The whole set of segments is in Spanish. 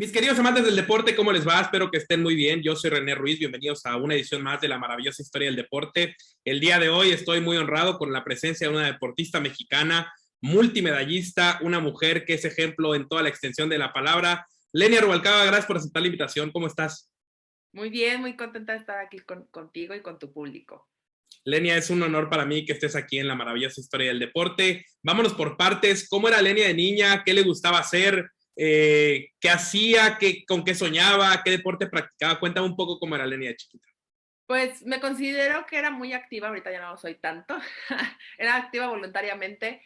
Mis queridos amantes del deporte, ¿cómo les va? Espero que estén muy bien. Yo soy René Ruiz, bienvenidos a una edición más de la maravillosa historia del deporte. El día de hoy estoy muy honrado con la presencia de una deportista mexicana, multimedallista, una mujer que es ejemplo en toda la extensión de la palabra. Lenia Rubalcaba, gracias por aceptar la invitación. ¿Cómo estás? Muy bien, muy contenta de estar aquí contigo y con tu público. Lenia, es un honor para mí que estés aquí en la maravillosa historia del deporte. Vámonos por partes. ¿Cómo era Lenia de niña? ¿Qué le gustaba hacer? ¿Qué hacía? ¿Con qué soñaba? ¿Qué deporte practicaba? Cuéntame un poco cómo era Lenia de chiquita. Pues me considero que era muy activa, ahorita ya no lo soy tanto. Era activa voluntariamente.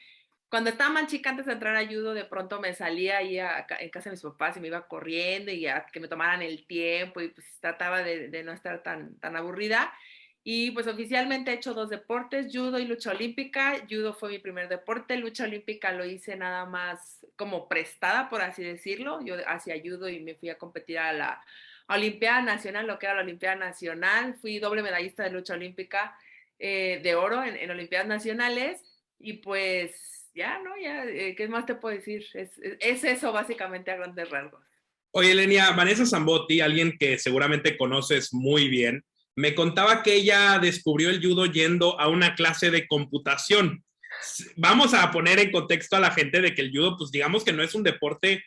Cuando estaba más chica, antes de entrar a judo, de pronto me salía ahí en casa de mis papás y me iba corriendo y a que me tomaran el tiempo y pues trataba de no estar tan aburrida. Y pues oficialmente he hecho dos deportes, judo y lucha olímpica. Judo fue mi primer deporte, lucha olímpica lo hice nada más como prestada, por así decirlo. Yo hacía judo y me fui a competir a la Olimpiada Nacional, lo que era la Olimpiada Nacional. Fui doble medallista de lucha olímpica de oro en Olimpiadas Nacionales y pues ya, ¿no? Ya, ¿qué más te puedo decir? Es eso básicamente a grandes rasgos. Oye, Lenia, Vanessa Zambotti, alguien que seguramente conoces muy bien, me contaba que ella descubrió el judo yendo a una clase de computación. Vamos a poner en contexto a la gente de que el judo, pues digamos que no es un deporte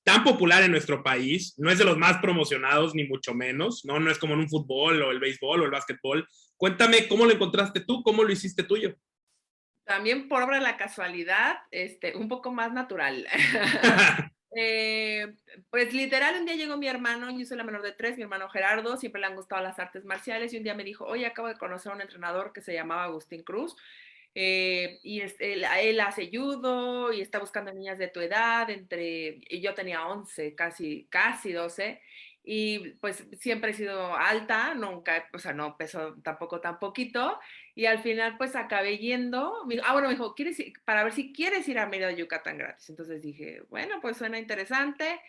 tan popular en nuestro país, no es de los más promocionados, ni mucho menos, ¿no? No es como en un fútbol o el béisbol o el básquetbol. Cuéntame cómo lo encontraste tú, cómo lo hiciste tuyo. También por obra de la casualidad, un poco más natural. Eh, pues literal, un día llegó mi hermano, yo soy la menor de tres, mi hermano Gerardo, siempre le han gustado las artes marciales y un día me dijo, oye, acabo de conocer a un entrenador que se llamaba Agustín Cruz y él hace judo y está buscando niñas de tu edad, y yo tenía 11, casi 12, y pues siempre he sido alta, nunca, o sea, no peso tampoco tan poquito, y al final pues acabé yendo, bueno, me dijo, ¿quieres ir? Para ver si quieres ir a Mérida, Yucatán gratis. Entonces dije, bueno, pues suena interesante.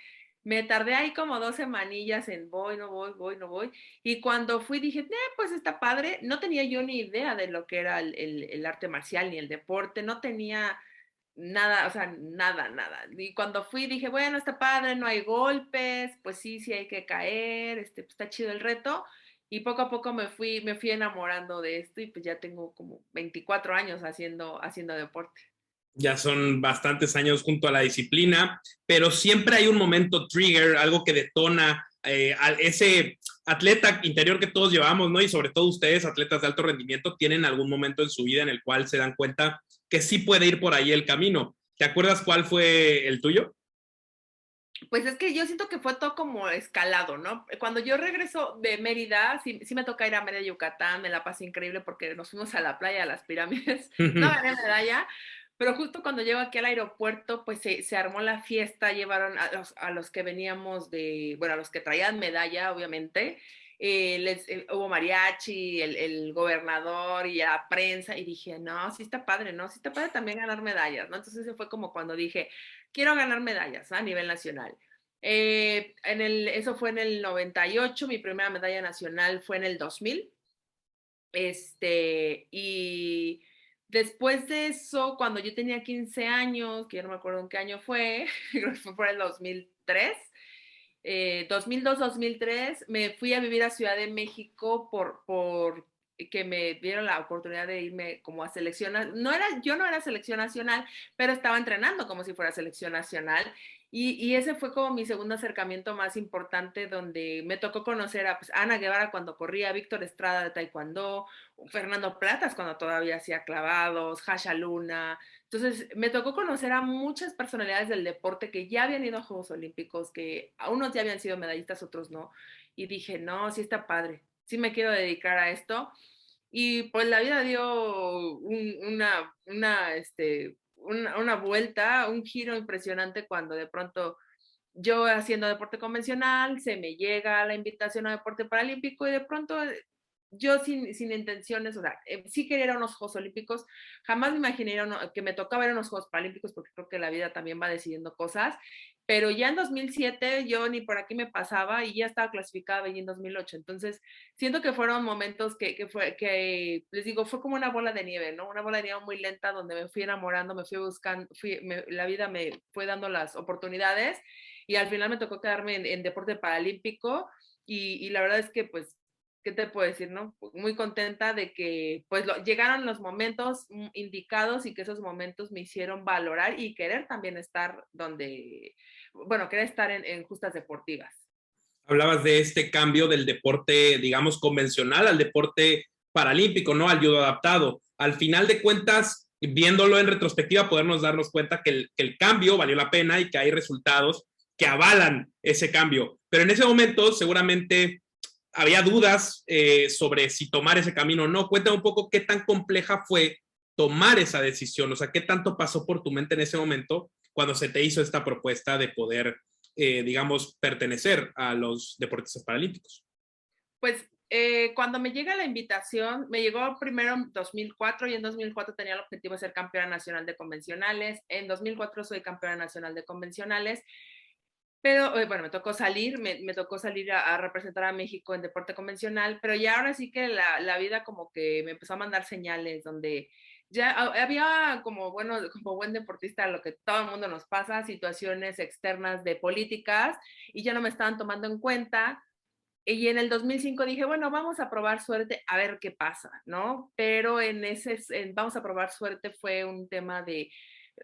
Me tardé ahí como 2 semanillas en voy, no voy, voy, no voy. Y cuando fui dije, pues está padre. No tenía yo ni idea de lo que era el arte marcial ni el deporte. No tenía nada, o sea, nada, nada. Y cuando fui dije, bueno, está padre, no hay golpes, pues sí, sí hay que caer, pues está chido el reto. Y poco a poco me fui enamorando de esto y pues ya tengo como 24 años haciendo deporte. Ya son bastantes años junto a la disciplina, pero siempre hay un momento trigger, algo que detona a ese atleta interior que todos llevamos, ¿no? Y sobre todo ustedes, atletas de alto rendimiento, tienen algún momento en su vida en el cual se dan cuenta que sí puede ir por ahí el camino. ¿Te acuerdas cuál fue el tuyo? Pues es que yo siento que fue todo como escalado, ¿no? Cuando yo regreso de Mérida, sí me toca ir a Mérida, Yucatán, me la pasé increíble porque nos fuimos a la playa, a las pirámides, no gané medalla, pero justo cuando llego aquí al aeropuerto, pues se armó la fiesta, llevaron a los que veníamos bueno, a los que traían medalla, obviamente, hubo mariachi, el gobernador y la prensa, y dije, no, sí está padre, ¿no? Sí está padre también ganar medallas, ¿no? Entonces ese fue como cuando dije, quiero ganar medallas, ¿no? A nivel nacional. Eso fue en el 98, mi primera medalla nacional fue en el 2000. Y después de eso, cuando yo tenía 15 años, que ya no me acuerdo en qué año fue, creo que fue por el 2003, 2002-2003, me fui a vivir a Ciudad de México por que me dieron la oportunidad de irme como a selección, yo no era selección nacional, pero estaba entrenando como si fuera selección nacional y ese fue como mi segundo acercamiento más importante donde me tocó conocer a pues, Ana Guevara cuando corría, Víctor Estrada de Taekwondo, Fernando Platas cuando todavía hacía clavados, Hasha Luna. Entonces, me tocó conocer a muchas personalidades del deporte que ya habían ido a Juegos Olímpicos, que a unos ya habían sido medallistas, otros no. Y dije, no, sí está padre, sí me quiero dedicar a esto. Y pues la vida dio una vuelta, un giro impresionante cuando de pronto yo haciendo deporte convencional, se me llega la invitación a deporte paralímpico y de pronto yo sin intenciones, o sea, sí quería ir a unos Juegos Olímpicos, jamás me imaginé que me tocaba ir a unos Juegos Paralímpicos porque creo que la vida también va decidiendo cosas, pero ya en 2007 yo ni por aquí me pasaba y ya estaba clasificada allí en 2008, entonces siento que fueron momentos que les digo, fue como una bola de nieve, ¿no? Una bola de nieve muy lenta donde me fui enamorando, me fui buscando, la vida me fue dando las oportunidades y al final me tocó quedarme en deporte paralímpico y la verdad es que pues, ¿qué te puedo decir, no? Muy contenta de que pues llegaron los momentos indicados y que esos momentos me hicieron valorar y querer también estar donde, bueno, querer estar en justas deportivas. Hablabas de este cambio del deporte, digamos, convencional al deporte paralímpico, ¿no? Al judo adaptado. Al final de cuentas, viéndolo en retrospectiva, podemos darnos cuenta que el cambio valió la pena y que hay resultados que avalan ese cambio. Pero en ese momento, seguramente había dudas sobre si tomar ese camino o no. Cuéntame un poco qué tan compleja fue tomar esa decisión, o sea, qué tanto pasó por tu mente en ese momento cuando se te hizo esta propuesta de poder digamos, pertenecer a los deportistas paralímpicos. Pues cuando me llega la invitación, me llegó primero en 2004 y en 2004 tenía el objetivo de ser campeona nacional de convencionales. En 2004 soy campeona nacional de convencionales, pero bueno, me tocó salir a representar a México en deporte convencional, pero ya ahora sí que la vida como que me empezó a mandar señales donde ya había como, bueno, como buen deportista, lo que todo el mundo nos pasa, situaciones externas de políticas y ya no me estaban tomando en cuenta. Y en el 2005 dije, bueno, vamos a probar suerte a ver qué pasa, ¿no? Pero vamos a probar suerte fue un tema de,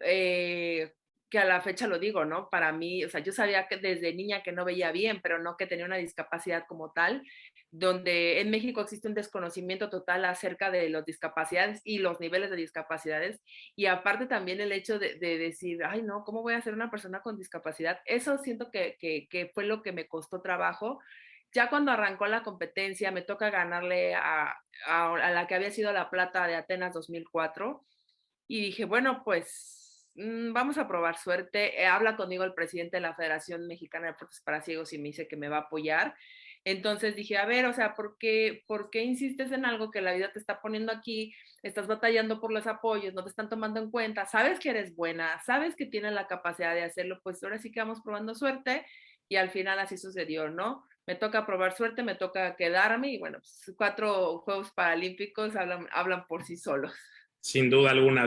eh, que a la fecha lo digo, ¿no? Para mí, o sea, yo sabía que desde niña que no veía bien, pero no que tenía una discapacidad como tal, donde en México existe un desconocimiento total acerca de las discapacidades y los niveles de discapacidades, y aparte también el hecho de decir, ay, no, ¿cómo voy a ser una persona con discapacidad? Eso siento que fue lo que me costó trabajo. Ya cuando arrancó la competencia, me toca ganarle a la que había sido la plata de Atenas 2004 y dije, bueno, pues vamos a probar suerte. Habla conmigo el presidente de la Federación Mexicana de Deportes para Ciegos y me dice que me va a apoyar. Entonces dije, a ver, o sea, por qué insistes en algo que la vida te está poniendo aquí? Estás batallando por los apoyos, no te están tomando en cuenta, sabes que eres buena, sabes que tienes la capacidad de hacerlo, pues ahora sí que vamos probando suerte y al final así sucedió, ¿no? Me toca probar suerte, me toca quedarme y bueno, pues 4 Juegos Paralímpicos hablan por sí solos. Sin duda alguna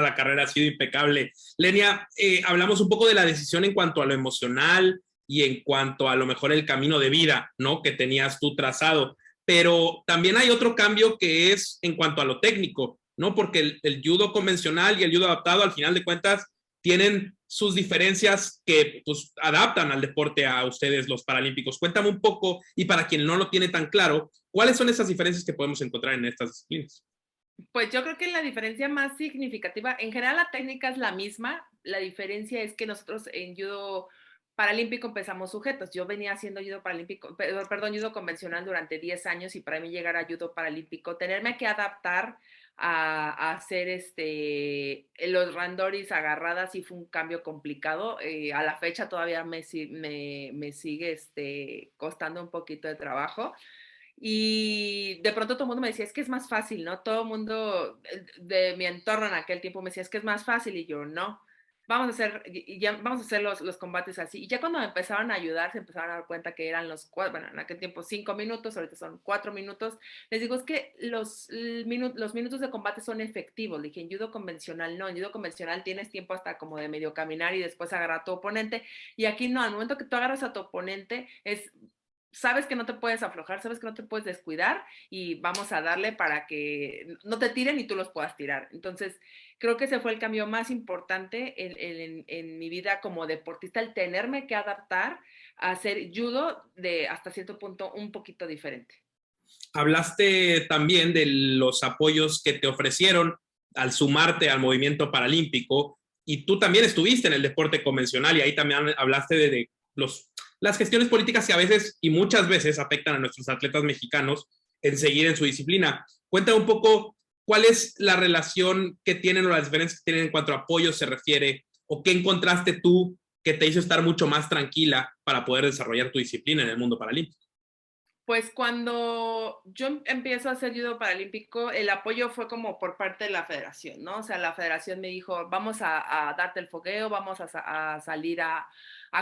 la carrera ha sido impecable. Lenia, hablamos un poco de la decisión en cuanto a lo emocional y en cuanto a lo mejor el camino de vida, ¿no? Que tenías tú trazado, pero también hay otro cambio que es en cuanto a lo técnico, ¿no? Porque el judo convencional y el judo adaptado al final de cuentas tienen sus diferencias que pues adaptan al deporte a ustedes los paralímpicos. Cuéntame un poco y para quien no lo tiene tan claro, ¿cuáles son esas diferencias que podemos encontrar en estas disciplinas? Pues yo creo que la diferencia más significativa, en general la técnica es la misma, la diferencia es que nosotros en judo paralímpico empezamos sujetos. Yo venía haciendo judo paralímpico, perdón, judo convencional durante 10 años y para mí llegar a judo paralímpico, tenerme que adaptar a hacer los randoris agarradas y fue un cambio complicado. A la fecha todavía me sigue costando un poquito de trabajo. Y de pronto todo el mundo me decía, es que es más fácil, ¿no? Todo el mundo de mi entorno en aquel tiempo me decía, es que es más fácil. Y yo, no, vamos a hacer, y ya vamos a hacer los combates así. Y ya cuando me empezaron a ayudar, se empezaron a dar cuenta que eran bueno, en aquel tiempo 5 minutos, ahorita son 4 minutos. Les digo, es que los minutos de combate son efectivos. Le dije, en judo convencional no, en judo convencional tienes tiempo hasta como de medio caminar y después agarrar a tu oponente. Y aquí no, al momento que tú agarras a tu oponente, sabes que no te puedes aflojar, sabes que no te puedes descuidar y vamos a darle para que no te tiren y tú los puedas tirar. Entonces, creo que ese fue el cambio más importante en mi vida como deportista, el tenerme que adaptar a hacer judo de hasta cierto punto un poquito diferente. Hablaste también de los apoyos que te ofrecieron al sumarte al movimiento paralímpico y tú también estuviste en el deporte convencional y ahí también hablaste de las gestiones políticas que a veces y muchas veces afectan a nuestros atletas mexicanos en seguir en su disciplina. Cuenta un poco cuál es la relación que tienen o las diferencias que tienen en cuanto a apoyo se refiere o qué encontraste tú que te hizo estar mucho más tranquila para poder desarrollar tu disciplina en el mundo paralímpico. Pues cuando yo empiezo a hacer judo paralímpico, el apoyo fue como por parte de la federación, ¿no? O sea, la federación me dijo, vamos a darte el fogueo, vamos a salir a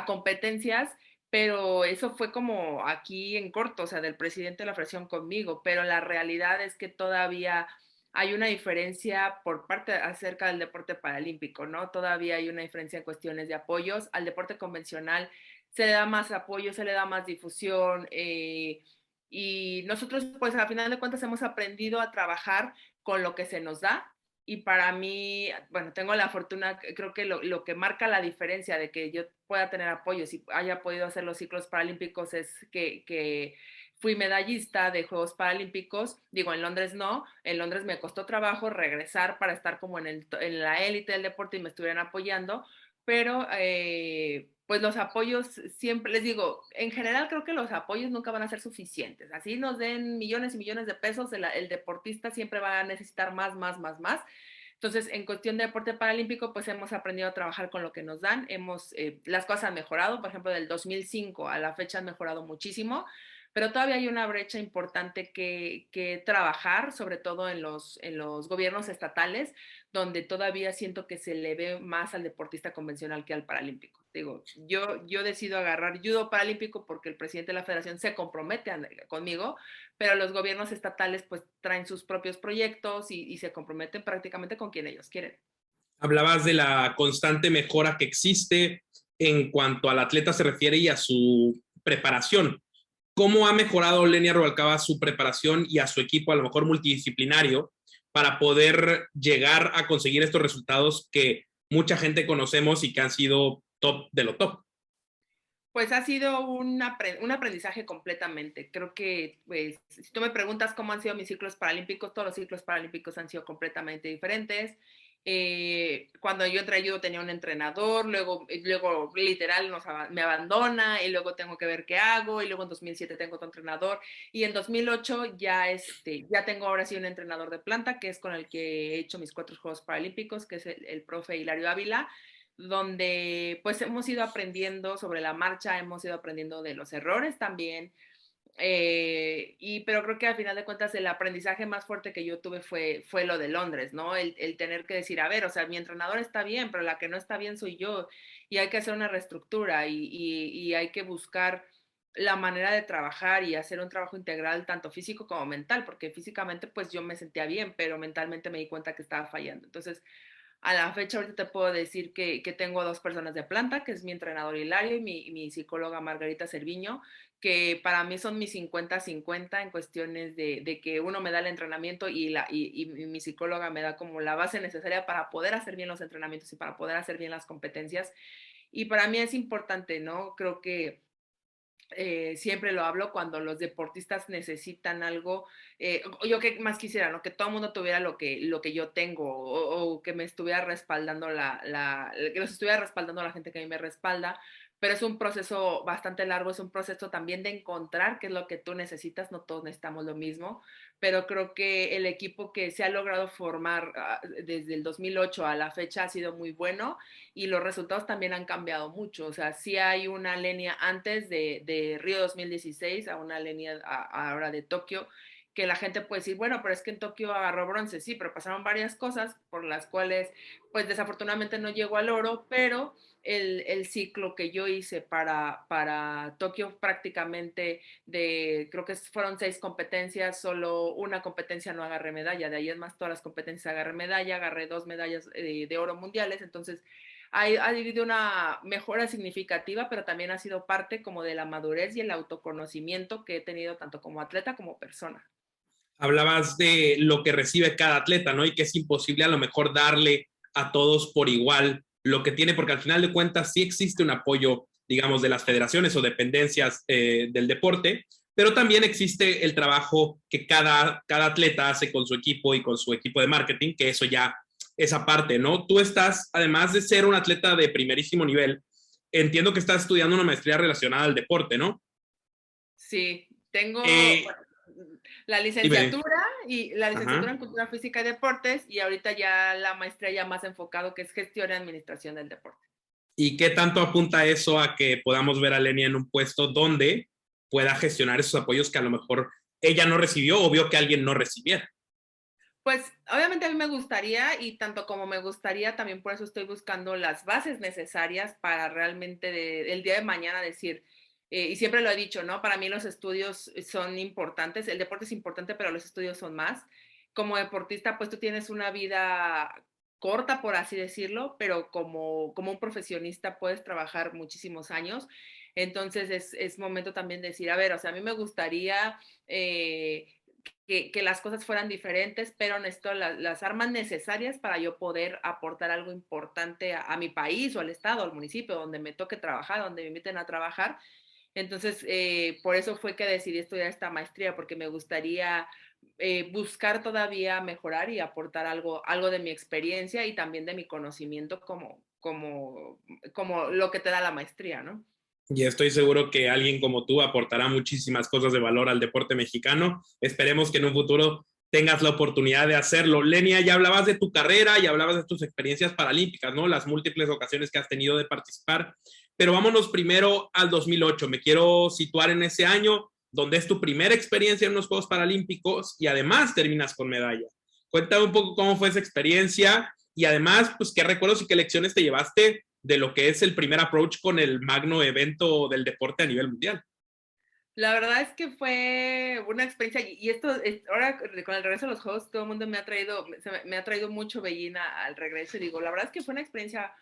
competencias, pero eso fue como aquí en corto, o sea, del presidente de la federación conmigo, pero la realidad es que todavía hay una diferencia por parte acerca del deporte paralímpico, ¿no? Todavía hay una diferencia en cuestiones de apoyos. Al deporte convencional se le da más apoyo, se le da más difusión. Y nosotros, pues, a final de cuentas, hemos aprendido a trabajar con lo que se nos da. Y para mí, bueno, tengo la fortuna, creo que lo que marca la diferencia de que yo pueda tener apoyos y haya podido hacer los ciclos paralímpicos es que fui medallista de Juegos Paralímpicos. Digo, en Londres no, en Londres me costó trabajo regresar para estar como en la élite del deporte y me estuvieran apoyando, pero pues los apoyos siempre, les digo, en general creo que los apoyos nunca van a ser suficientes. Así nos den millones y millones de pesos, el deportista siempre va a necesitar más, más, más, más. Entonces, en cuestión de deporte paralímpico, pues hemos aprendido a trabajar con lo que nos dan. Las cosas han mejorado, por ejemplo, del 2005 a la fecha han mejorado muchísimo, pero todavía hay una brecha importante que trabajar, sobre todo en los gobiernos estatales, donde todavía siento que se le ve más al deportista convencional que al paralímpico. Digo, yo decido agarrar judo paralímpico porque el presidente de la federación se compromete conmigo, pero los gobiernos estatales pues traen sus propios proyectos y se comprometen prácticamente con quien ellos quieren. Hablabas de la constante mejora que existe en cuanto al atleta se refiere y a su preparación. ¿Cómo ha mejorado Lenia Rubalcaba su preparación y a su equipo, a lo mejor multidisciplinario, para poder llegar a conseguir estos resultados que mucha gente conocemos y que han sido top de lo top? Pues ha sido un aprendizaje completamente. Creo que, pues, si tú me preguntas cómo han sido mis ciclos paralímpicos, todos los ciclos paralímpicos han sido completamente diferentes. Cuando yo entré a judo tenía un entrenador, luego literal me abandona y luego tengo que ver qué hago y luego en 2007 tengo otro entrenador y en 2008 ya tengo ahora sí un entrenador de planta que es con el que he hecho mis 4 Juegos Paralímpicos, que es el profe Hilario Ávila, donde pues hemos ido aprendiendo sobre la marcha, hemos ido aprendiendo de los errores también, pero creo que al final de cuentas el aprendizaje más fuerte que yo tuve fue lo de Londres, ¿no? El tener que decir, a ver, o sea, mi entrenador está bien, pero la que no está bien soy yo y hay que hacer una reestructura y hay que buscar la manera de trabajar y hacer un trabajo integral tanto físico como mental, porque físicamente pues yo me sentía bien, pero mentalmente me di cuenta que estaba fallando. Entonces, a la fecha ahorita te puedo decir que tengo 2 personas de planta, que es mi entrenador Hilario y mi psicóloga Margarita Cerviño, que para mí son mis 50-50 en cuestiones de que uno me da el entrenamiento y mi psicóloga me da como la base necesaria para poder hacer bien los entrenamientos y para poder hacer bien las competencias. Y para mí es importante, ¿no? Creo que siempre lo hablo cuando los deportistas necesitan algo, yo que más quisiera, ¿no? Que todo el mundo tuviera lo que yo tengo o que me estuviera respaldando que los estuviera respaldando la gente que a mí me respalda, pero es un proceso bastante largo, es un proceso también de encontrar qué es lo que tú necesitas, no todos necesitamos lo mismo, pero creo que el equipo que se ha logrado formar desde el 2008 a la fecha ha sido muy bueno y los resultados también han cambiado mucho. O sea, sí hay una línea antes de Río 2016 a una línea ahora de Tokio, que la gente puede decir, bueno, pero es que en Tokio agarró bronce, sí, pero pasaron varias cosas por las cuales, pues desafortunadamente no llegó al oro, pero el ciclo que yo hice para Tokio prácticamente creo que fueron 6 competencias, solo una competencia no agarré medalla, de ahí es más todas las competencias agarré medalla, agarré 2 medallas de oro mundiales, entonces ha habido una mejora significativa, pero también ha sido parte como de la madurez y el autoconocimiento que he tenido tanto como atleta como persona. Hablabas de lo que recibe cada atleta, ¿no? Y que es imposible a lo mejor darle a todos por igual lo que tiene, porque al final de cuentas sí existe un apoyo, digamos, de las federaciones o dependencias del deporte, pero también existe el trabajo que cada atleta hace con su equipo y con su equipo de marketing, que eso ya es aparte, ¿no? Tú estás, además de ser un atleta de primerísimo nivel, entiendo que estás estudiando una maestría relacionada al deporte, ¿no? Sí, tengo Eh, la Dime. licenciatura y la licenciatura Ajá. en Cultura Física y Deportes y ahorita ya la maestría ya más enfocado que es gestión y administración del deporte. ¿Y qué tanto apunta eso a que podamos ver a Lenia en un puesto donde pueda gestionar esos apoyos que a lo mejor ella no recibió o vio que alguien no recibiera? Pues obviamente a mí me gustaría y tanto como me gustaría, también por eso estoy buscando las bases necesarias para realmente el día de mañana decir, y siempre lo he dicho, ¿no? Para mí los estudios son importantes, el deporte es importante, pero los estudios son más. Como deportista, pues tú tienes una vida corta, por así decirlo, pero como un profesionista puedes trabajar muchísimos años. Entonces es momento también de decir, a ver, o sea, a mí me gustaría que las cosas fueran diferentes, pero necesito las armas necesarias para yo poder aportar algo importante a mi país o al estado, al municipio, donde me toque trabajar, donde me inviten a trabajar. Entonces, por eso fue que decidí estudiar esta maestría, porque me gustaría buscar todavía mejorar y aportar algo de mi experiencia y también de mi conocimiento como lo que te da la maestría, ¿no? Y estoy seguro que alguien como tú aportará muchísimas cosas de valor al deporte mexicano. Esperemos que en un futuro tengas la oportunidad de hacerlo. Lenia, ya hablabas de tu carrera y hablabas de tus experiencias paralímpicas, ¿no? Las múltiples ocasiones que has tenido de participar. Pero vámonos primero al 2008. Me quiero situar en ese año donde es tu primera experiencia en los Juegos Paralímpicos y además terminas con medalla. Cuéntame un poco cómo fue esa experiencia y además, pues, qué recuerdos y qué lecciones te llevaste de lo que es el primer approach con el magno evento del deporte a nivel mundial. La verdad es que fue una experiencia, y esto, ahora con el regreso de los Juegos, todo el mundo me ha traído mucho Beijing al regreso, y digo, la verdad es que fue una experiencia,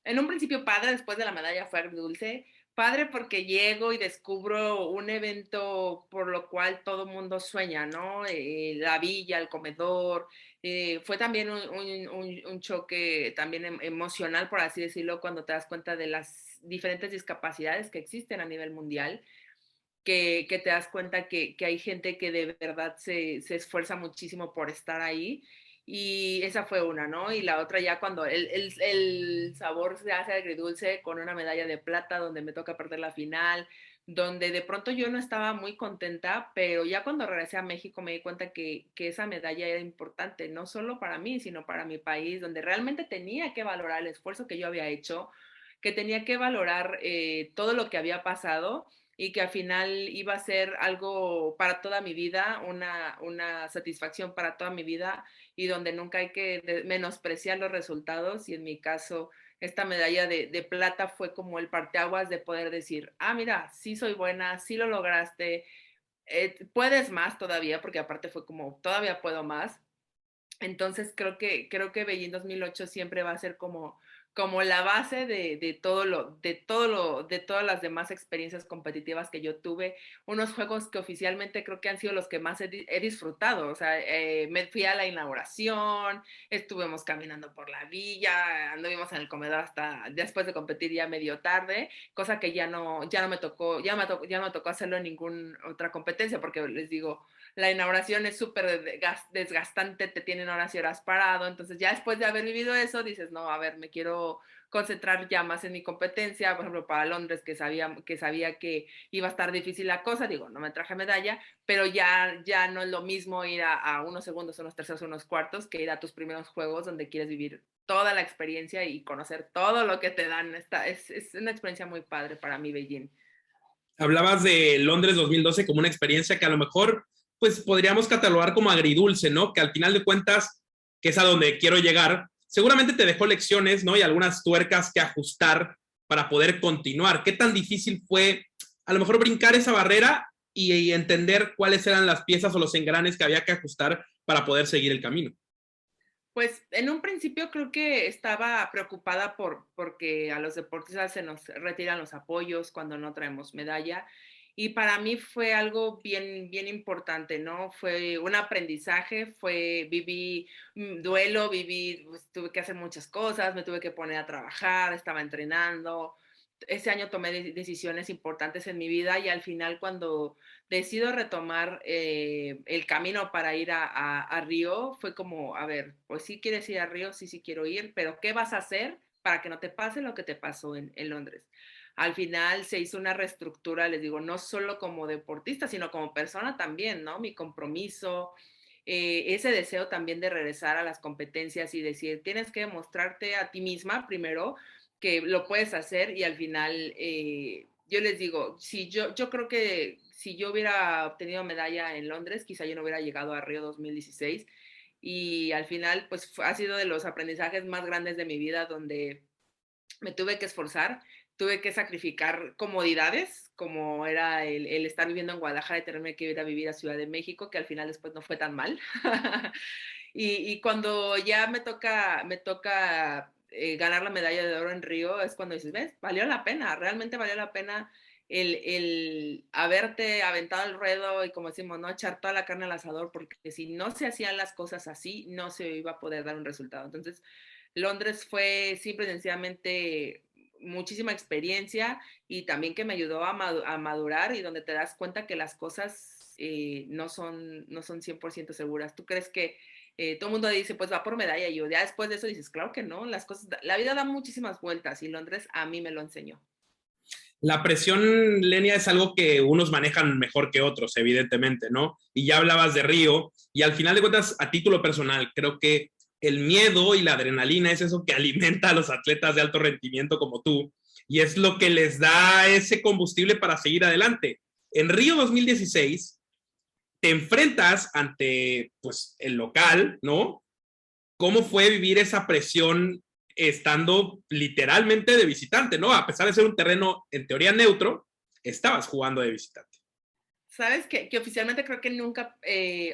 en un principio padre, después de la medalla fue agridulce, padre porque llego y descubro un evento por lo cual todo el mundo sueña, ¿no? La villa, el comedor, fue también un choque también emocional, por así decirlo, cuando te das cuenta de las diferentes discapacidades que existen a nivel mundial, que te das cuenta que hay gente que de verdad se esfuerza muchísimo por estar ahí. Y esa fue una, ¿no? Y la otra ya cuando el sabor se hace agridulce con una medalla de plata donde me toca perder la final, donde de pronto yo no estaba muy contenta, pero ya cuando regresé a México me di cuenta que esa medalla era importante, no solo para mí, sino para mi país, donde realmente tenía que valorar el esfuerzo que yo había hecho, que tenía que valorar todo lo que había pasado y que al final iba a ser algo para toda mi vida, una satisfacción para toda mi vida y donde nunca hay que menospreciar los resultados y en mi caso esta medalla de plata fue como el parteaguas de poder decir, ah, mira, sí soy buena, sí lo lograste, puedes más todavía, porque aparte fue como, todavía puedo más. Entonces creo que Beijing 2008 siempre va a ser como la base de todas las demás experiencias competitivas que yo tuve, unos juegos que oficialmente creo que han sido los que más he disfrutado, o sea, me fui a la inauguración, estuvimos caminando por la villa, anduvimos en el comedor hasta después de competir ya medio tarde, cosa que ya no me tocó, ya no me tocó hacerlo en ninguna otra competencia, porque les digo, la inauguración es súper desgastante, te tienen horas y horas parado, entonces ya después de haber vivido eso, dices, no, a ver, me quiero concentrar ya más en mi competencia, por ejemplo, para Londres, que sabía que iba a estar difícil la cosa, digo, no me traje medalla, pero ya no es lo mismo ir a unos segundos, unos terceros, unos cuartos, que ir a tus primeros juegos donde quieres vivir toda la experiencia y conocer todo lo que te dan. Es una experiencia muy padre para mí, Beijing. Hablabas de Londres 2012 como una experiencia que a lo mejor pues podríamos catalogar como agridulce, ¿no? Que al final de cuentas, que es a donde quiero llegar, seguramente te dejó lecciones, ¿no? Y algunas tuercas que ajustar para poder continuar. ¿Qué tan difícil fue a lo mejor brincar esa barrera y entender cuáles eran las piezas o los engranes que había que ajustar para poder seguir el camino? Pues en un principio creo que estaba preocupada porque a los deportistas se nos retiran los apoyos cuando no traemos medalla. Y para mí fue algo bien, bien importante, ¿no? Fue un aprendizaje, viví duelo, pues, tuve que hacer muchas cosas, me tuve que poner a trabajar, estaba entrenando. Ese año tomé decisiones importantes en mi vida y al final cuando decido retomar el camino para ir a Río, fue como, a ver, pues sí quieres ir a Río, sí, sí quiero ir, pero ¿qué vas a hacer para que no te pase lo que te pasó en Londres? Al final se hizo una reestructura, les digo, no solo como deportista, sino como persona también, ¿no? Mi compromiso, ese deseo también de regresar a las competencias y decir, tienes que demostrarte a ti misma primero que lo puedes hacer y al final yo les digo, si yo creo que si yo hubiera obtenido medalla en Londres, quizá yo no hubiera llegado a Río 2016 y al final pues ha sido de los aprendizajes más grandes de mi vida donde me tuve que esforzar, tuve que sacrificar comodidades, como era el estar viviendo en Guadalajara y tenerme que ir a vivir a Ciudad de México, que al final después no fue tan mal. Y cuando ya me toca ganar la medalla de oro en Río, es cuando dices, ves, valió la pena, realmente valió la pena el haberte aventado el ruedo y como decimos, no echar toda la carne al asador, porque si no se hacían las cosas así, no se iba a poder dar un resultado. Entonces, Londres fue simple y sencillamente muchísima experiencia y también que me ayudó a madurar y donde te das cuenta que las cosas no son 100% seguras. ¿Tú crees que todo el mundo dice, pues va por medalla? Y yo ya después de eso dices, claro que no, las cosas, la vida da muchísimas vueltas y Londres a mí me lo enseñó. La presión, Lenia, es algo que unos manejan mejor que otros, evidentemente, ¿no? Y ya hablabas de Río, y al final de cuentas, a título personal, creo que el miedo y la adrenalina es eso que alimenta a los atletas de alto rendimiento como tú, y es lo que les da ese combustible para seguir adelante. En Río 2016 te enfrentas ante, pues, el local, ¿no? ¿Cómo fue vivir esa presión estando literalmente de visitante, ¿no? A pesar de ser un terreno en teoría neutro, estabas jugando de visitante. Sabes que oficialmente creo que nunca,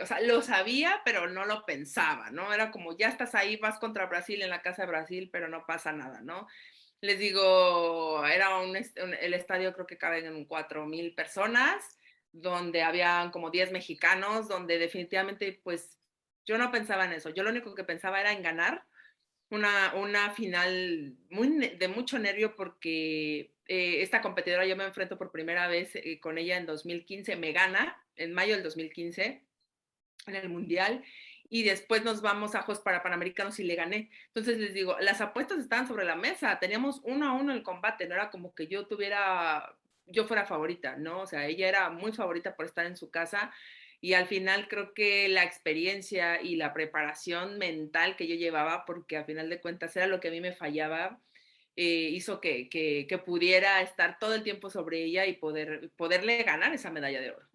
o sea, lo sabía, pero no lo pensaba, ¿no? Era como, ya estás ahí, vas contra Brasil en la casa de Brasil, pero no pasa nada, ¿no? Les digo, era el estadio creo que caben en 4,000 personas, donde habían como 10 mexicanos, donde definitivamente, pues, yo no pensaba en eso. Yo lo único que pensaba era en ganar una final de mucho nervio porque esta competidora yo me enfrento por primera vez con ella en 2015, me gana en mayo del 2015 en el Mundial y después nos vamos a Juegos para Panamericanos y le gané. Entonces les digo, las apuestas estaban sobre la mesa, teníamos 1-1 el combate, no era como que yo fuera favorita, ¿no? O sea, ella era muy favorita por estar en su casa y al final creo que la experiencia y la preparación mental que yo llevaba, porque al final de cuentas era lo que a mí me fallaba, hizo que pudiera estar todo el tiempo sobre ella y poderle ganar esa medalla de oro.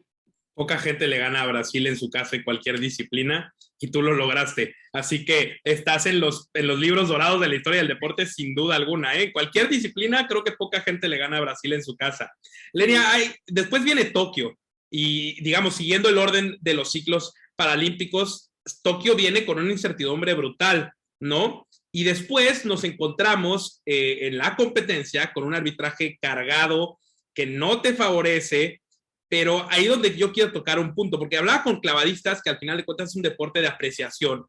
Poca gente le gana a Brasil en su casa en cualquier disciplina y tú lo lograste. Así que estás en los libros dorados de la historia del deporte sin duda alguna. ¿Eh? Cualquier disciplina, creo que poca gente le gana a Brasil en su casa. Lenia, después viene Tokio y digamos, siguiendo el orden de los ciclos paralímpicos, Tokio viene con una incertidumbre brutal, ¿no? Y después nos encontramos en la competencia con un arbitraje cargado que no te favorece, pero ahí donde yo quiero tocar un punto, porque hablaba con clavadistas que al final de cuentas es un deporte de apreciación,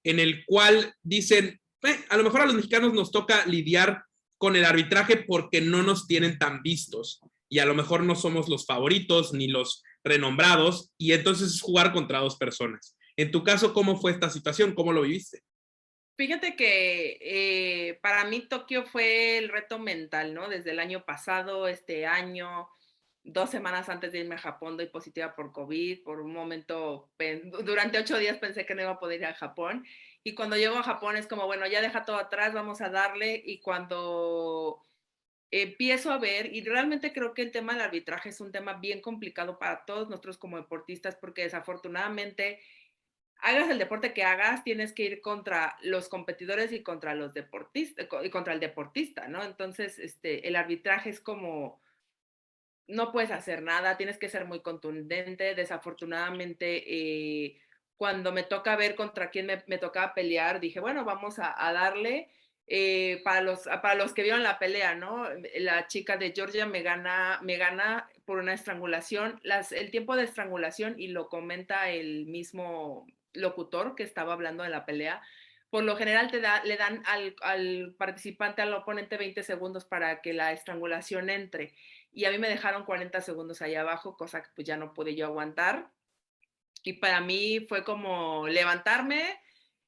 en el cual dicen, a lo mejor a los mexicanos nos toca lidiar con el arbitraje porque no nos tienen tan vistos y a lo mejor no somos los favoritos ni los renombrados y entonces es jugar contra dos personas. En tu caso, ¿cómo fue esta situación? ¿Cómo lo viviste? Fíjate que para mí Tokio fue el reto mental, ¿no? Desde el año pasado, este año, 2 semanas antes de irme a Japón, doy positiva por COVID. Por un momento, durante 8 días pensé que no iba a poder ir a Japón. Y cuando llego a Japón es como, bueno, ya deja todo atrás, vamos a darle. Y cuando empiezo a ver, y realmente creo que el tema del arbitraje es un tema bien complicado para todos nosotros como deportistas, porque desafortunadamente hagas el deporte que hagas, tienes que ir contra los competidores y contra los deportistas y contra el deportista, ¿no? Entonces, el arbitraje es como no puedes hacer nada, tienes que ser muy contundente. Desafortunadamente, cuando me toca ver contra quién me tocaba pelear, dije, bueno, vamos a darle. Para los que vieron la pelea, ¿no? La chica de Georgia me gana por una estrangulación. El tiempo de estrangulación, y lo comenta el mismo locutor que estaba hablando de la pelea, por lo general le dan al participante, al oponente, 20 segundos para que la estrangulación entre y a mí me dejaron 40 segundos ahí abajo, cosa que pues ya no pude yo aguantar. Y para mí fue como levantarme,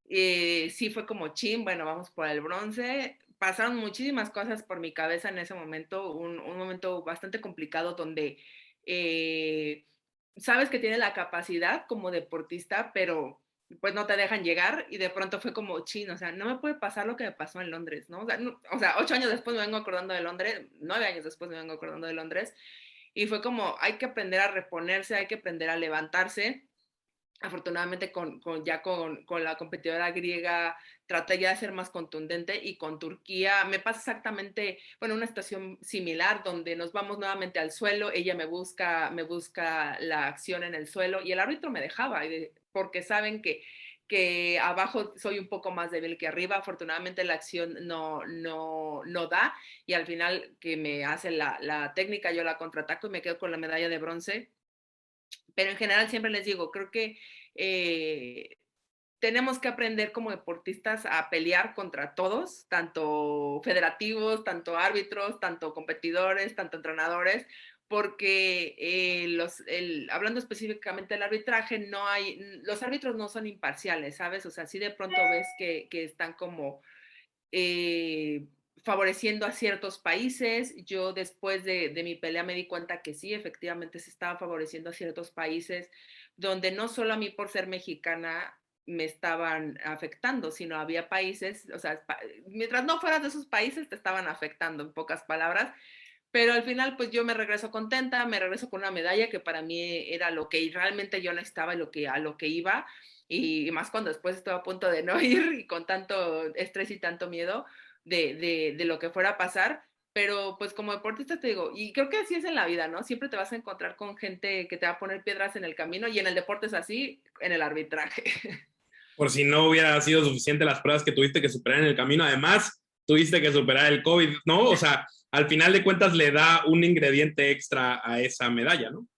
sí fue como chin, bueno, vamos por el bronce. Pasaron muchísimas cosas por mi cabeza en ese momento, un momento bastante complicado donde sabes que tienes la capacidad como deportista, pero pues no te dejan llegar y de pronto fue como chin, o sea, no me puede pasar lo que me pasó en Londres, ¿no? O sea 8 años después me vengo acordando de Londres, 9 años después me vengo acordando de Londres y fue como hay que aprender a reponerse, hay que aprender a levantarse. Afortunadamente con la competidora griega traté ya de ser más contundente y con Turquía me pasa exactamente, bueno, una situación similar donde nos vamos nuevamente al suelo, ella me busca la acción en el suelo y el árbitro me dejaba porque saben que que abajo soy un poco más débil que arriba. Afortunadamente la acción no da, y al final que me hace la técnica, yo la contraataco y me quedo con la medalla de bronce. Pero en general siempre les digo, creo que tenemos que aprender como deportistas a pelear contra todos, tanto federativos, tanto árbitros, tanto competidores, tanto entrenadores, porque hablando específicamente del arbitraje, los árbitros no son imparciales, ¿sabes? O sea, sí de pronto ves que están como eh, favoreciendo a ciertos países. Yo después de mi pelea me di cuenta que sí, efectivamente se estaba favoreciendo a ciertos países, donde no solo a mí por ser mexicana me estaban afectando, sino había países, o sea, mientras no fueras de esos países te estaban afectando, en pocas palabras. Pero al final, pues yo me regreso contenta, me regreso con una medalla que para mí era lo que realmente yo necesitaba y a lo que iba. Y más cuando después estuve a punto de no ir y con tanto estrés y tanto miedo de lo que fuera a pasar. Pero pues como deportista te digo, y creo que así es en la vida, ¿no? Siempre te vas a encontrar con gente que te va a poner piedras en el camino, y en el deporte es así, en el arbitraje. Por si no hubiera sido suficiente las pruebas que tuviste que superar en el camino, además tuviste que superar el COVID, ¿no? O sea, al final de cuentas le da un ingrediente extra a esa medalla, ¿no?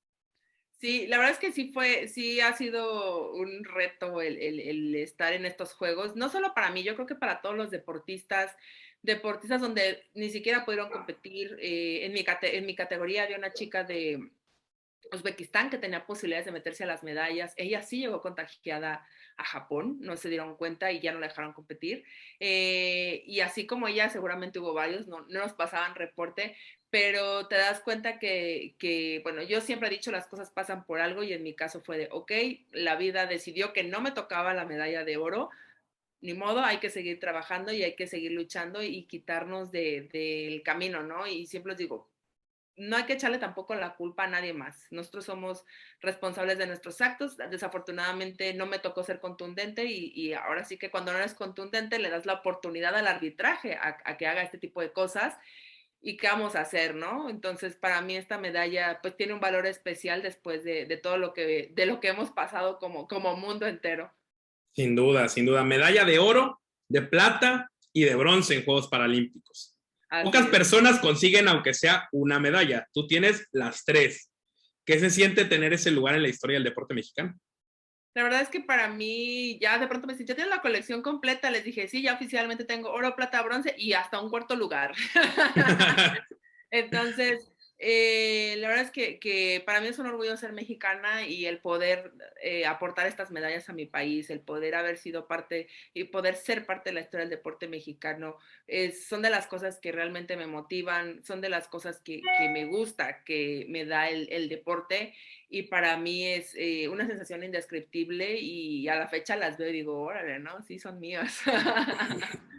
Sí, la verdad es que sí ha sido un reto el estar en estos juegos, no solo para mí, yo creo que para todos los deportistas donde ni siquiera pudieron competir. En mi categoría había una chica de Uzbekistán que tenía posibilidades de meterse a las medallas. Ella sí llegó contagiada a Japón, no se dieron cuenta y ya no la dejaron competir. Y así como ella, seguramente hubo varios, no nos pasaban reporte, pero te das cuenta bueno, yo siempre he dicho las cosas pasan por algo, y en mi caso fue de, ok, la vida decidió que no me tocaba la medalla de oro, ni modo, hay que seguir trabajando y hay que seguir luchando y quitarnos del camino, ¿no? Y siempre les digo, no hay que echarle tampoco la culpa a nadie más. Nosotros somos responsables de nuestros actos. Desafortunadamente no me tocó ser contundente, y ahora sí que cuando no eres contundente le das la oportunidad al arbitraje a que haga este tipo de cosas. ¿Y qué vamos a hacer, no? Entonces, para mí esta medalla pues tiene un valor especial después de todo de lo que hemos pasado como mundo entero. Sin duda, sin duda. Medalla de oro, de plata y de bronce en Juegos Paralímpicos. Así Pocas es. personas consiguen, aunque sea una medalla. Tú tienes las tres. ¿Qué se siente tener ese lugar en la historia del deporte mexicano? La verdad es que para mí, ya de pronto me dicen, ¿ya tienes la colección completa? Les dije, sí, ya oficialmente tengo oro, plata, bronce y hasta un cuarto lugar. Entonces, la verdad es que para mí es un orgullo ser mexicana, y el poder aportar estas medallas a mi país, el poder haber sido parte y poder ser parte de la historia del deporte mexicano, son de las cosas que realmente me motivan, son de las cosas que me gusta, que me da el deporte, y para mí es una sensación indescriptible, y a la fecha las veo y digo, órale, ¿no? Sí, son mías.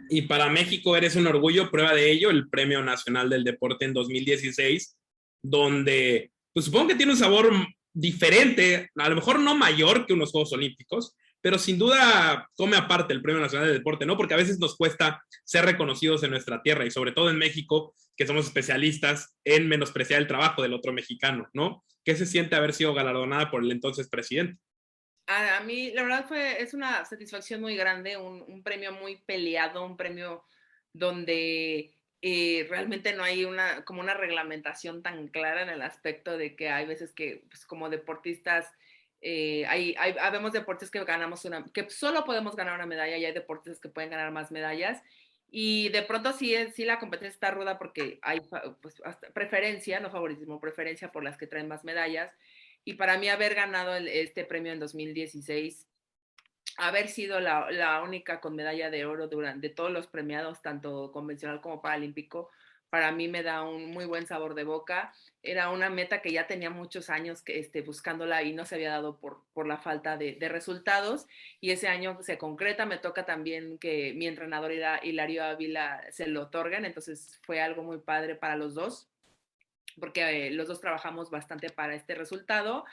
Y para México eres un orgullo, prueba de ello, el Premio Nacional del Deporte en 2016, donde pues supongo que tiene un sabor diferente, a lo mejor no mayor que unos Juegos Olímpicos, pero sin duda come aparte el Premio Nacional del Deporte, ¿no? Porque a veces nos cuesta ser reconocidos en nuestra tierra, y sobre todo en México, que somos especialistas en menospreciar el trabajo del otro mexicano, ¿no? ¿Qué se siente haber sido galardonada por el entonces presidente? A mí, la verdad, es una satisfacción muy grande, un premio muy peleado, un premio donde realmente no hay como una reglamentación tan clara, en el aspecto de que hay veces que, pues, como deportistas, habemos deportes que que solo podemos ganar una medalla, y hay deportes que pueden ganar más medallas. Y de pronto sí la competencia está ruda, porque hay pues, hasta preferencia, no favoritismo, preferencia por las que traen más medallas. Y para mí haber ganado este premio en 2016, haber sido la única con medalla de oro durante todos los premiados, tanto convencional como paralímpico, para mí me da un muy buen sabor de boca. Era una meta que ya tenía muchos años buscándola, y no se había dado por la falta de resultados, y ese año se concreta. Me toca también que mi entrenador era Hilario Ávila, se lo otorgan, entonces fue algo muy padre para los dos, porque los dos trabajamos bastante para este resultado,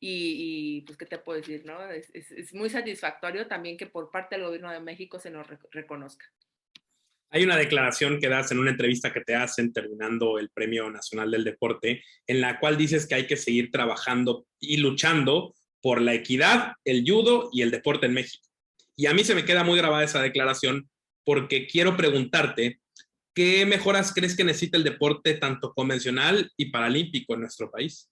y pues, ¿qué te puedo decir, no? Es muy satisfactorio también que por parte del gobierno de México se nos reconozca. Hay una declaración que das en una entrevista que te hacen terminando el Premio Nacional del Deporte, en la cual dices que hay que seguir trabajando y luchando por la equidad, el judo y el deporte en México. Y a mí se me queda muy grabada esa declaración porque quiero preguntarte, ¿qué mejoras crees que necesita el deporte tanto convencional y paralímpico en nuestro país?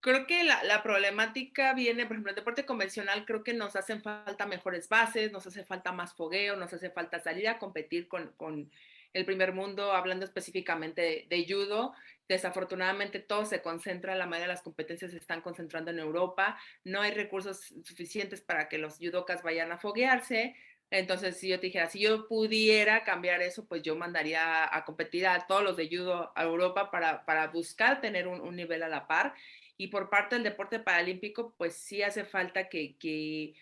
Creo que la problemática viene, por ejemplo, el deporte convencional, creo que nos hacen falta mejores bases, nos hace falta más fogueo, nos hace falta salir a competir con el primer mundo, hablando específicamente de judo. Desafortunadamente todo se concentra, la mayoría de las competencias se están concentrando en Europa, no hay recursos suficientes para que los judocas vayan a foguearse. Entonces, si yo te dijera, si yo pudiera cambiar eso, pues yo mandaría a competir a todos los de judo a Europa para buscar tener un nivel a la par. Y por parte del deporte paralímpico, pues sí hace falta que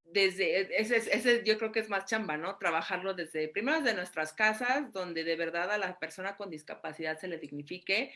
desde, ese yo creo que es más chamba, ¿no? Trabajarlo desde, primero desde nuestras casas, donde de verdad a la persona con discapacidad se le dignifique,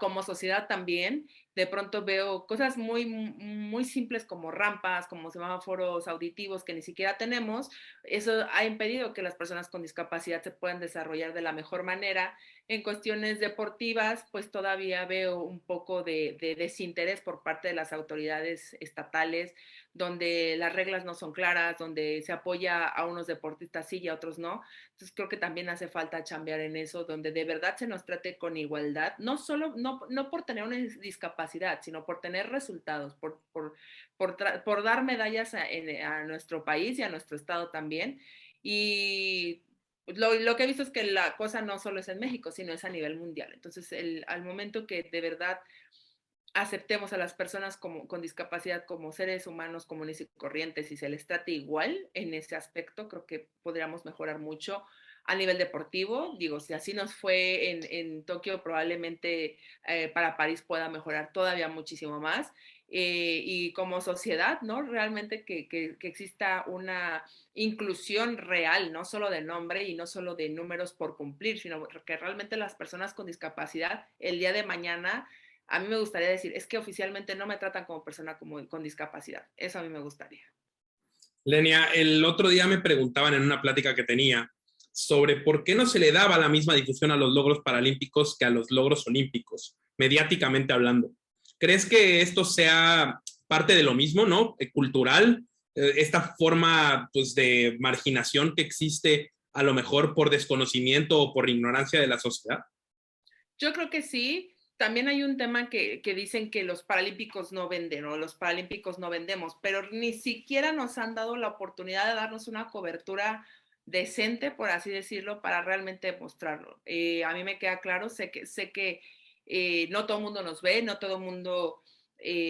como sociedad también. De pronto veo cosas muy simples como rampas, como semáforos auditivos que ni siquiera tenemos. Eso ha impedido que las personas con discapacidad se puedan desarrollar de la mejor manera. En cuestiones deportivas, pues todavía veo un poco de desinterés por parte de las autoridades estatales, donde las reglas no son claras, donde se apoya a unos deportistas sí y a otros no. Entonces creo que también hace falta chambear en eso, donde de verdad se nos trate con igualdad, no solo, no por tener una discapacidad, sino por tener resultados, por dar medallas a nuestro país y a nuestro estado también. Y lo que he visto es que la cosa no solo es en México, sino es a nivel mundial. Entonces, al momento que de verdad aceptemos a las personas con discapacidad como seres humanos comunes y corrientes y se les trate igual en ese aspecto, creo que podríamos mejorar mucho a nivel deportivo. Digo, si así nos fue en Tokio, probablemente para París pueda mejorar todavía muchísimo más. Y como sociedad, ¿no? Realmente que exista una inclusión real, no solo de nombre y no solo de números por cumplir, sino que realmente las personas con discapacidad el día de mañana, a mí me gustaría decir, es que oficialmente no me tratan como persona con discapacidad. Eso a mí me gustaría. Lenia, el otro día me preguntaban en una plática que tenía sobre por qué no se le daba la misma difusión a los logros paralímpicos que a los logros olímpicos, mediáticamente hablando. ¿Crees que esto sea parte de lo mismo, ¿no? Cultural, esta forma pues, de marginación que existe a lo mejor por desconocimiento o por ignorancia de la sociedad? Yo creo que sí. También hay un tema que dicen que los paralímpicos no venden o los paralímpicos no vendemos, pero ni siquiera nos han dado la oportunidad de darnos una cobertura decente, por así decirlo, para realmente mostrarlo. A mí me queda claro, sé que no todo el mundo nos ve, no todo el mundo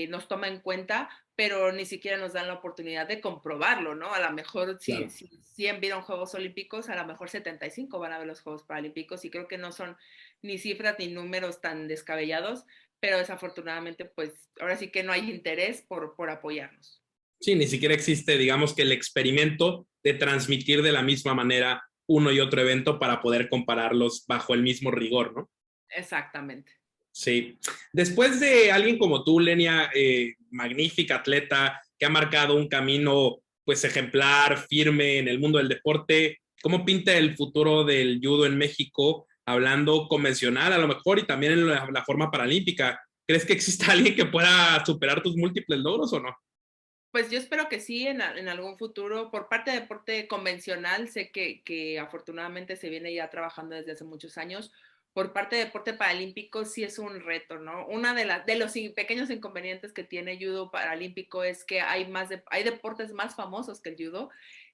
nos toma en cuenta, pero ni siquiera nos dan la oportunidad de comprobarlo, ¿no? A lo mejor Claro. si 100 vieron Juegos Olímpicos, a lo mejor 75 van a ver los Juegos Paralímpicos y creo que no son ni cifras ni números tan descabellados, pero desafortunadamente, pues ahora sí que no hay interés por apoyarnos. Sí, ni siquiera existe, digamos que el experimento de transmitir de la misma manera uno y otro evento para poder compararlos bajo el mismo rigor, ¿no? Exactamente. Sí. Después de alguien como tú, Lenia, magnífica atleta, que ha marcado un camino pues ejemplar, firme en el mundo del deporte, ¿cómo pinta el futuro del judo en México, hablando convencional a lo mejor y también en la forma paralímpica? ¿Crees que exista alguien que pueda superar tus múltiples logros o no? Pues yo espero que sí, en algún futuro. Por parte de deporte convencional, sé que afortunadamente se viene ya trabajando desde hace muchos años. Por parte de deporte paralímpico sí es un reto, ¿no? Una de los pequeños inconvenientes que tiene judo paralímpico es que hay deportes más famosos que el judo,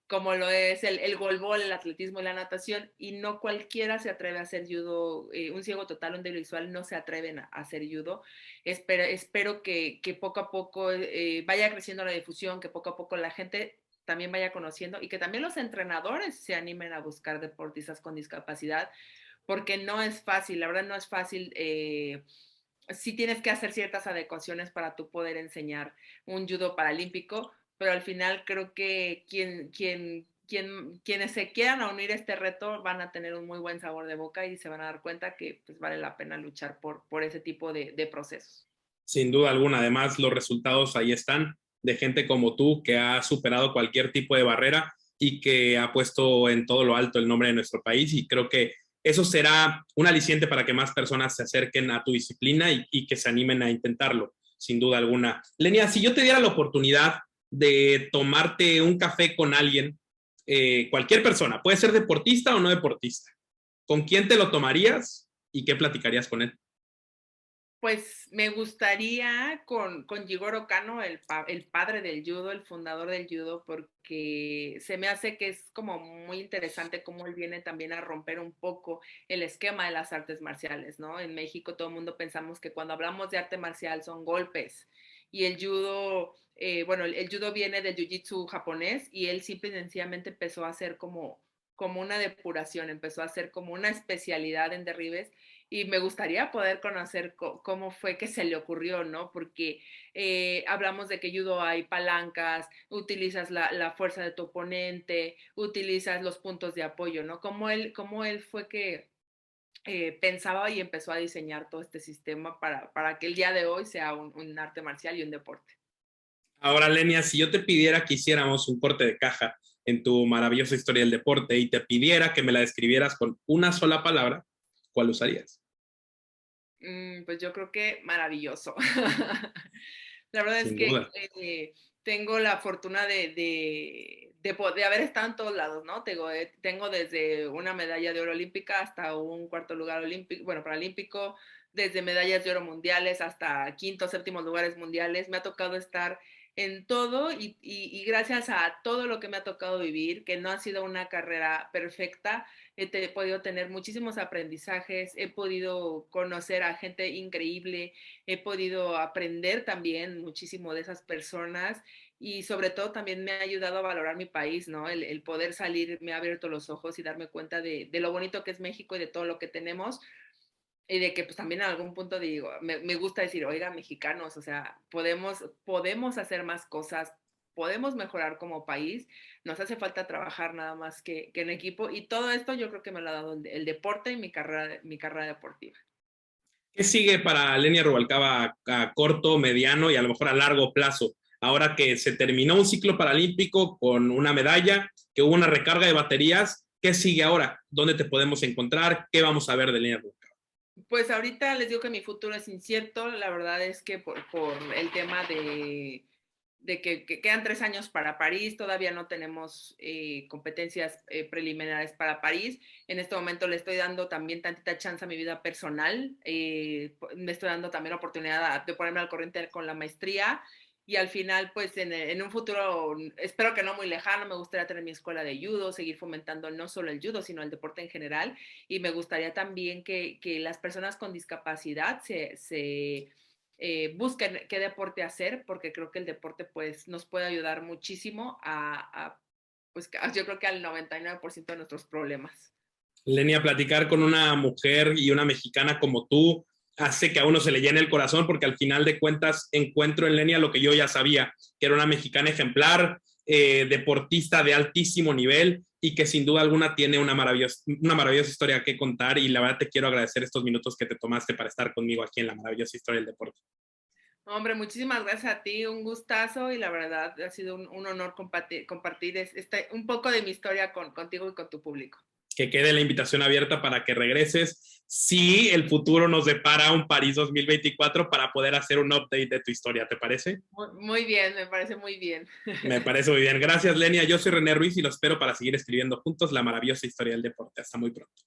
como lo es el golbol, el atletismo y la natación, y no cualquiera se atreve a hacer judo. Un ciego total, un débil visual no se atreven a hacer judo. Espero que poco a poco vaya creciendo la difusión, que poco a poco la gente también vaya conociendo y que también los entrenadores se animen a buscar deportistas con discapacidad, porque no es fácil, la verdad no es fácil. Sí tienes que hacer ciertas adecuaciones para tú poder enseñar un judo paralímpico, pero al final creo que quienes se quieran unir a este reto van a tener un muy buen sabor de boca y se van a dar cuenta que pues, vale la pena luchar por ese tipo de procesos. Sin duda alguna. Además, los resultados ahí están de gente como tú que ha superado cualquier tipo de barrera y que ha puesto en todo lo alto el nombre de nuestro país y creo que eso será un aliciente para que más personas se acerquen a tu disciplina y que se animen a intentarlo, sin duda alguna. Lenia, si yo te diera la oportunidad de tomarte un café con alguien, cualquier persona, puede ser deportista o no deportista, ¿con quién te lo tomarías y qué platicarías con él? Pues me gustaría con Jigoro Kano, el padre del judo, el fundador del judo, porque se me hace que es como muy interesante cómo él viene también a romper un poco el esquema de las artes marciales, ¿no? En México todo el mundo pensamos que cuando hablamos de arte marcial son golpes y el judo, bueno, el judo viene del jiu-jitsu japonés y él simple y sencillamente empezó a hacer como una depuración, empezó a hacer como una especialidad en derribes y me gustaría poder conocer cómo fue que se le ocurrió, ¿no? Porque hablamos de que judo hay palancas, utilizas la fuerza de tu oponente, utilizas los puntos de apoyo, ¿no? Cómo él fue que pensaba y empezó a diseñar todo este sistema para que el día de hoy sea un arte marcial y un deporte. Ahora, Lenia, si yo te pidiera que hiciéramos un corte de caja en tu maravillosa historia del deporte y te pidiera que me la describieras con una sola palabra, ¿cuál usarías? Pues yo creo que maravilloso. La verdad es Sin que duda. tengo la fortuna de haber estado en todos lados, ¿no? Tengo desde una medalla de oro olímpica hasta un cuarto lugar olímpico, bueno, paralímpico, desde medallas de oro mundiales hasta quinto, séptimo lugares mundiales. Me ha tocado estar en todo y gracias a todo lo que me ha tocado vivir, que no ha sido una carrera perfecta, he podido tener muchísimos aprendizajes, he podido conocer a gente increíble, he podido aprender también muchísimo de esas personas y sobre todo también me ha ayudado a valorar mi país, ¿no? El poder salir me ha abierto los ojos y darme cuenta de lo bonito que es México y de todo lo que tenemos y de que pues también en algún punto digo, me gusta decir, oiga, mexicanos, o sea, podemos hacer más cosas, podemos mejorar como país, nos hace falta trabajar nada más que en equipo y todo esto yo creo que me lo ha dado el deporte y mi carrera deportiva. ¿Qué sigue para Lenia Rubalcaba a corto, mediano y a lo mejor a largo plazo? Ahora que se terminó un ciclo paralímpico con una medalla, que hubo una recarga de baterías, ¿qué sigue ahora? ¿Dónde te podemos encontrar? ¿Qué vamos a ver de Lenia Rubalcaba? Pues ahorita les digo que mi futuro es incierto. La verdad es que por el tema de que quedan 3 años para París, todavía no tenemos competencias preliminares para París. En este momento le estoy dando también tantita chance a mi vida personal. Me estoy dando también la oportunidad de ponerme al corriente con la maestría y al final, pues en un futuro, espero que no muy lejano, me gustaría tener mi escuela de judo, seguir fomentando no solo el judo, sino el deporte en general y me gustaría también que las personas con discapacidad busquen qué deporte hacer, porque creo que el deporte pues nos puede ayudar muchísimo pues yo creo que al 99% de nuestros problemas. Lenia, platicar con una mujer y una mexicana como tú hace que a uno se le llene el corazón porque al final de cuentas encuentro en Lenia lo que yo ya sabía, que era una mexicana ejemplar, deportista de altísimo nivel y que sin duda alguna tiene una maravillosa historia que contar y la verdad te quiero agradecer estos minutos que te tomaste para estar conmigo aquí en la maravillosa historia del deporte. Hombre, muchísimas gracias a ti, un gustazo y la verdad ha sido un honor compartir un poco de mi historia contigo y con tu público. Que quede la invitación abierta para que regreses si el futuro nos depara un París 2024 para poder hacer un update de tu historia, ¿te parece? Muy bien, me parece muy bien. Me parece muy bien. Gracias, Lenia. Yo soy René Ruiz y lo espero para seguir escribiendo juntos la maravillosa historia del deporte. Hasta muy pronto.